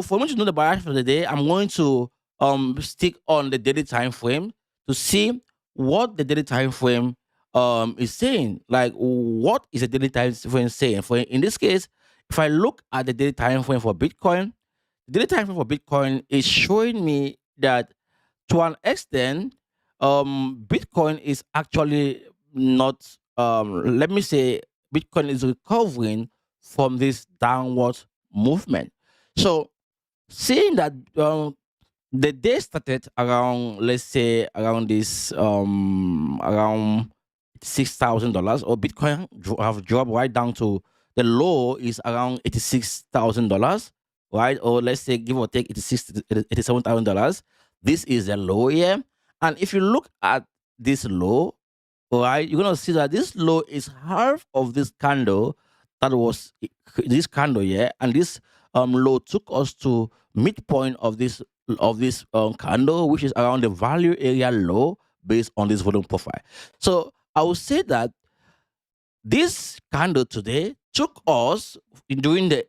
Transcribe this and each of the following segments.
for me to know the bias for the day, I'm going to stick on the daily time frame to see what the daily time frame is saying. Like, what is the daily time frame saying? For in this case, if I look at the daily time frame for Bitcoin, the daily time frame for Bitcoin is showing me that to an extent, Bitcoin is actually not. Let me say, Bitcoin is recovering from this downward movement. So, seeing that the day started around, let's say, around this around $6,000, or Bitcoin have dropped right down to the low is around $86,000, right? Or let's say, give or take, $87,000. This is a low here, and if you look at this low, right, you're gonna see that this low is half of this candle that was this candle here, and this low took us to midpoint of this candle, which is around the value area low based on this volume profile. So I would say that this candle today took us during the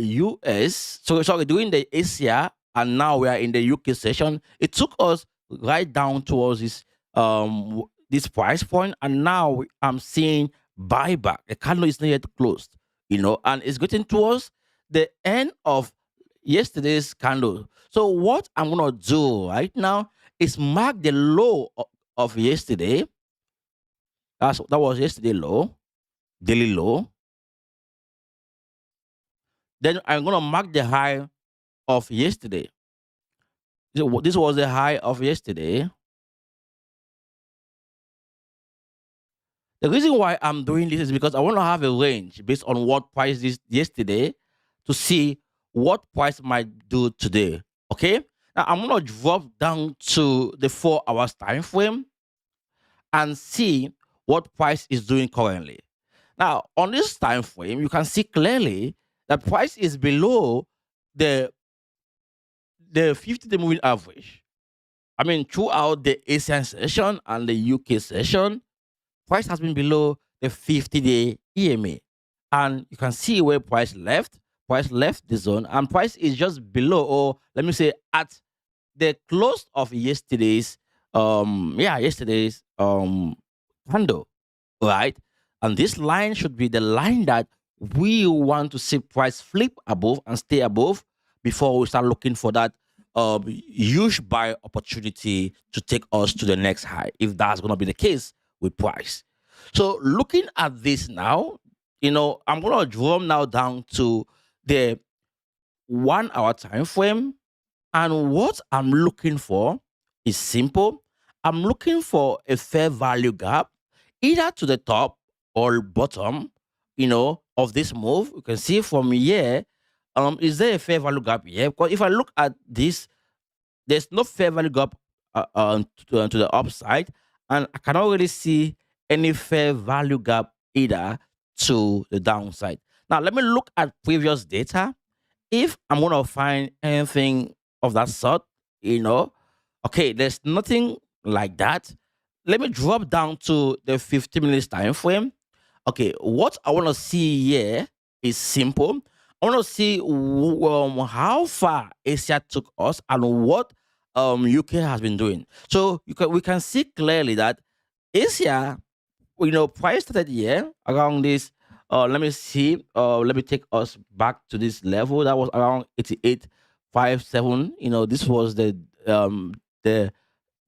US. So sorry, during the Asia, and now we are in the UK session. It took us right down towards this price point, and now I'm seeing buyback. The candle is not yet closed, and it's getting towards the end of yesterday's candle. So what I'm gonna do right now is mark the low of yesterday. That was yesterday low, daily low. Then I'm gonna mark the high of yesterday. This was the high of yesterday. The reason why I'm doing this is because I want to have a range based on what price this yesterday to see what price might do today. Okay. Now I'm gonna drop down to the 4 hours time frame and see what price is doing currently. Now, on this time frame, you can see clearly that price is below the the 50-day moving average. I mean, throughout the Asian session and the UK session, price has been below the 50-day EMA. And you can see where price left. Price left the zone, and price is just below, or let me say, at the close of yesterday's candle, right? And this line should be the line that we want to see price flip above and stay above before we start looking for that huge buy opportunity to take us to the next high, if that's going to be the case with price. So looking at this now, I'm going to drum now down to the 1 hour time frame, and what I'm looking for is simple. I'm looking for a fair value gap, either to the top or bottom, of this move. You can see from here, is there a fair value gap here? Because if I look at this, there's no fair value gap to the upside, and I cannot really see any fair value gap either to the downside. Now, let me look at previous data. If I'm gonna find anything of that sort, okay, there's nothing like that. Let me drop down to the 50 minutes time frame. Okay, what I want to see here is simple. I want to see how far Asia took us and what UK has been doing. So we can see clearly that Asia, price started here around this. Let me see. Let me take us back to this level that was around 88.57. This was the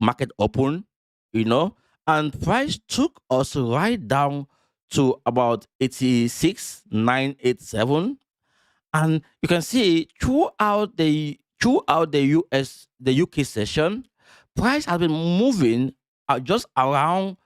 market open. And price took us right down to about 86,987, and you can see throughout the UK session, price has been moving just around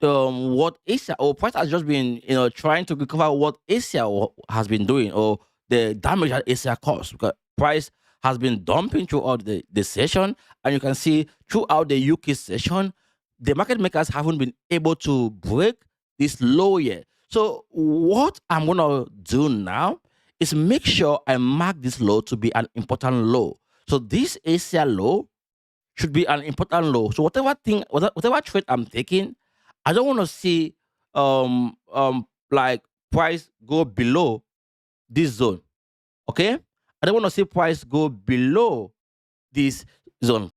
what Asia, or price has just been trying to recover what Asia has been doing, or the damage that Asia caused, because price has been dumping throughout the session, and you can see throughout the UK session, the market makers haven't been able to break this low yet. So what I'm gonna do now is make sure I mark this low to be an important low. So this Asia low should be an important low. So whatever trade I'm taking, I don't want to see like price go below this zone. Okay, I don't want to see price go below this zone.